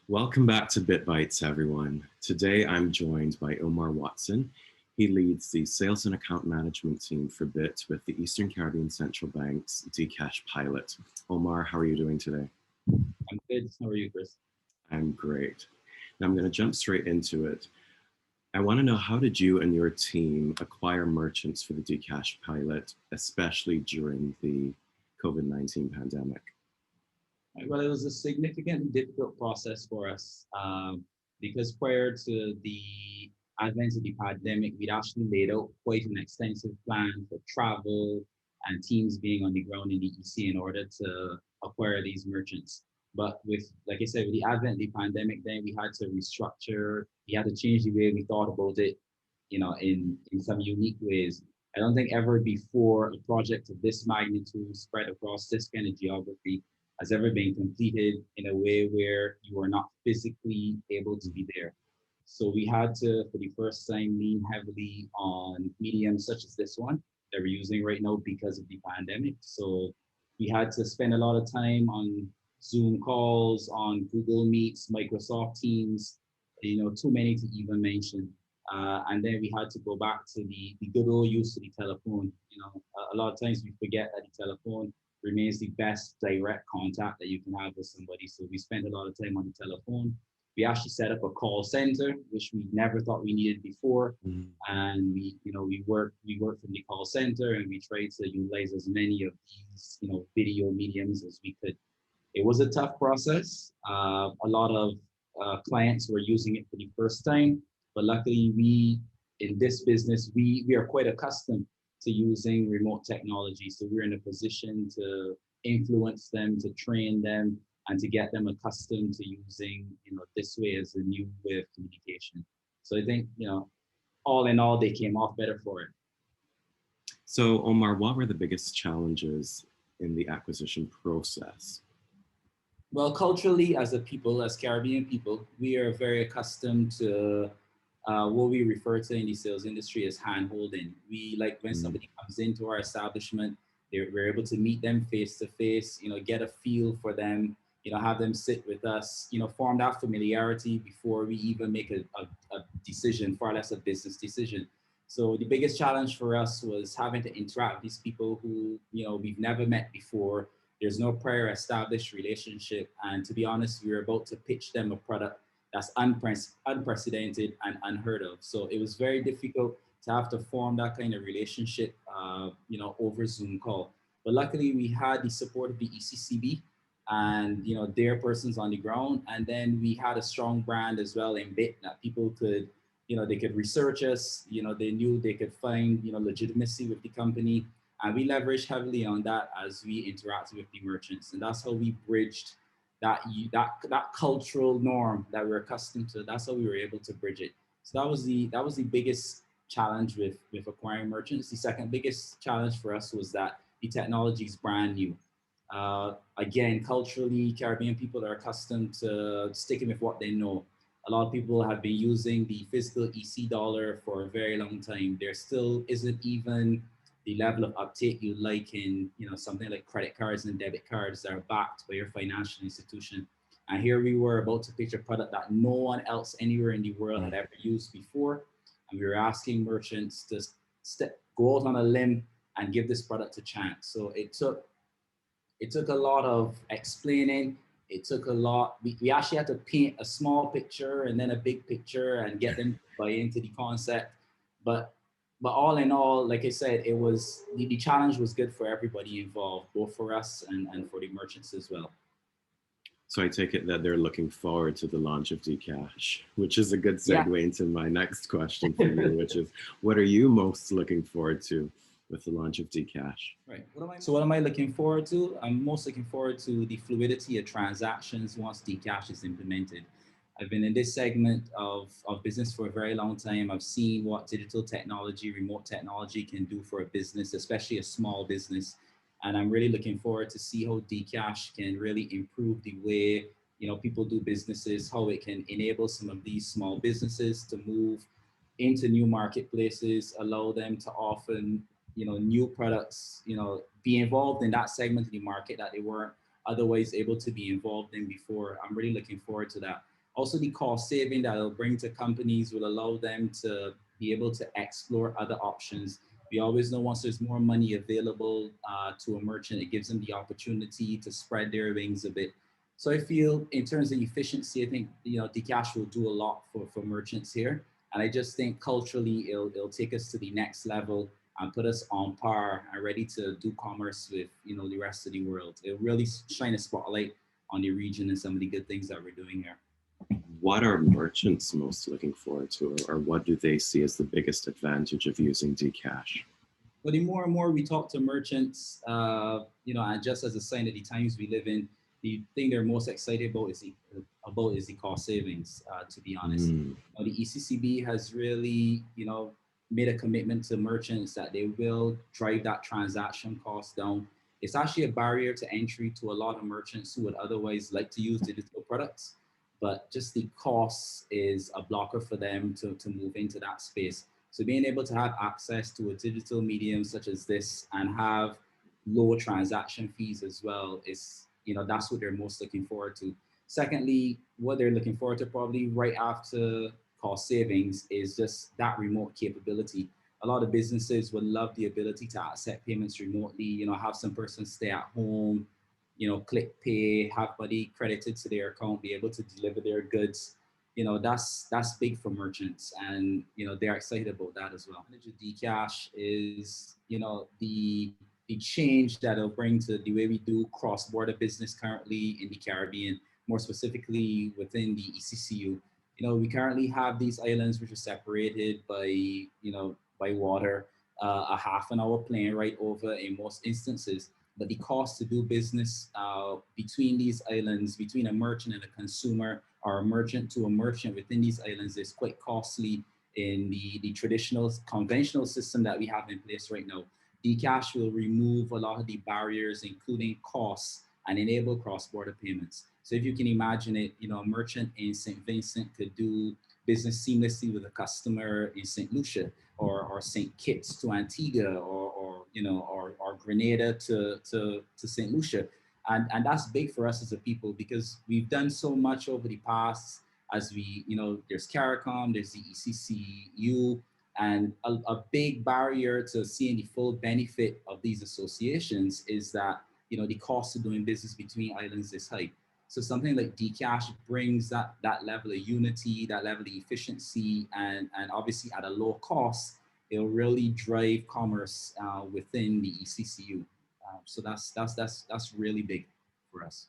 Welcome back to Bytes, everyone. Today I'm joined by Omar Watson. He leads the sales and account management team for Bitt with the Eastern Caribbean Central Bank's DCash pilot. Omar, how are you doing today? I'm good. How are you, Chris? I'm great. Now I'm going to jump straight into it. I want to know, how did you and your team acquire merchants for the DCash pilot, especially during the COVID-19 pandemic? Well, it was a significant, difficult process for us because prior to the advent of the pandemic, we'd actually laid out quite an extensive plan for travel and teams being on the ground in the EC in order to acquire these merchants. But with, like I said, with the advent of the pandemic, then we had to restructure. We had to change the way we thought about it, in some unique ways. I don't think ever before a project of this magnitude spread across this kind of geography has ever been completed in a way where you are not physically able to be there. So we had to, for the first time, lean heavily on mediums such as this one that we're using right now because of the pandemic. So we had to spend a lot of time on Zoom calls, on Google Meets, Microsoft Teams, too many to even mention. And then we had to go back to the good old use of the telephone. A lot of times we forget that the telephone remains the best direct contact that you can have with somebody. So we spent a lot of time on the telephone. We actually set up a call center, which we never thought we needed before. Mm. And we work from the call center, and we tried to utilize as many of these, video mediums as we could. It was a tough process. A lot of clients were using it for the first time, but luckily we, in this business, we are quite accustomed to using remote technology. So we're in a position to influence them, to train them, and to get them accustomed to using, this way as a new way of communication. So I think, all in all, they came off better for it. So, Omar, what were the biggest challenges in the acquisition process? Well, culturally, as a people, as Caribbean people, we are very accustomed to what we refer to in the sales industry as hand holding. We like when Mm. somebody comes into our establishment, we're able to meet them face to face, get a feel for them, have them sit with us, form that familiarity before we even make a decision, far less a business decision. So the biggest challenge for us was having to interact with these people who, we've never met before. There's no prior established relationship. And to be honest, we were about to pitch them a product that's unprecedented and unheard of. So it was very difficult to have to form that kind of relationship, over Zoom call. But luckily, we had the support of the ECCB and their persons on the ground, and then we had a strong brand as well in Bitt that people could, they could research us. They knew they could find legitimacy with the company, and we leveraged heavily on that as we interacted with the merchants, and that's how we bridged that cultural norm that we're accustomed to. That's how we were able to bridge it. So that was the biggest challenge with acquiring merchants. The second biggest challenge for us was that the technology is brand new. Again, culturally, Caribbean people are accustomed to sticking with what they know. A lot of people have been using the physical EC dollar for a very long time. There still isn't even the level of uptake you like in, something like credit cards and debit cards that are backed by your financial institution. And here we were about to pitch a product that no one else anywhere in the world had ever used before. And we were asking merchants to go out on a limb and give this product a chance. So it took a lot of explaining. It took a lot. We actually had to paint a small picture and then a big picture and get them to buy into the concept. But but all in all, like I said, it was the challenge was good for everybody involved, both for us and for the merchants as well. So I take it that they're looking forward to the launch of DCash, which is a good Yeah. segue into my next question for you, which is, what are you most looking forward to with the launch of DCash? Right. So what am I looking forward to? I'm most looking forward to the fluidity of transactions once DCash is implemented. I've been in this segment of business for a very long time. I've seen what digital technology, remote technology can do for a business, especially a small business. And I'm really looking forward to see how DCash can really improve the way, people do businesses, how it can enable some of these small businesses to move into new marketplaces, allow them to often, new products, be involved in that segment of the market that they weren't otherwise able to be involved in before. I'm really looking forward to that. Also, the cost saving that it'll bring to companies will allow them to be able to explore other options. We always know once there's more money available to a merchant, it gives them the opportunity to spread their wings a bit. So I feel in terms of efficiency, I think, DCash will do a lot for merchants here. And I just think culturally, it'll take us to the next level and put us on par and ready to do commerce with, the rest of the world. It'll really shine a spotlight on the region and some of the good things that we're doing here. What are merchants most looking forward to, or what do they see as the biggest advantage of using DCash? But the more and more we talk to merchants, and just as a sign of the times we live in, the thing they're most excited about is the cost savings. To be honest, the ECCB has really, made a commitment to merchants that they will drive that transaction cost down. It's actually a barrier to entry to a lot of merchants who would otherwise like to use digital products, but just the cost is a blocker for them to move into that space. So being able to have access to a digital medium such as this and have low transaction fees as well is, that's what they're most looking forward to. Secondly, what they're looking forward to probably right after cost savings is just that remote capability. A lot of businesses would love the ability to accept payments remotely, have some person stay at home, click pay, have money credited to their account, be able to deliver their goods. That's big for merchants, and they're excited about that as well. DCash is the change that it'll bring to the way we do cross-border business currently in the Caribbean, more specifically within the ECCU. We currently have these islands which are separated by water, a half an hour plane ride over in most instances. But the cost to do business between these islands, between a merchant and a consumer, or a merchant to a merchant within these islands is quite costly in the traditional, conventional system that we have in place right now. DCash will remove a lot of the barriers, including costs, and enable cross-border payments. So if you can imagine it, a merchant in St. Vincent could do business seamlessly with a customer in St. Lucia, or St. Kitts to Antigua, or Grenada to St. Lucia. And that's big for us as a people, because we've done so much over the past as we, there's CARICOM, there's the ECCU, and a big barrier to seeing the full benefit of these associations is that, the cost of doing business between islands is high. So something like DCash brings that level of unity, that level of efficiency, and obviously at a low cost, it'll really drive commerce within the ECCU. So that's really big for us.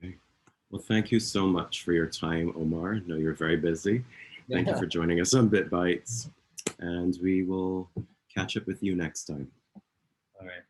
Okay. Well, thank you so much for your time, Omar. I know you're very busy. Thank you for joining us on Bytes, and we will catch up with you next time. All right.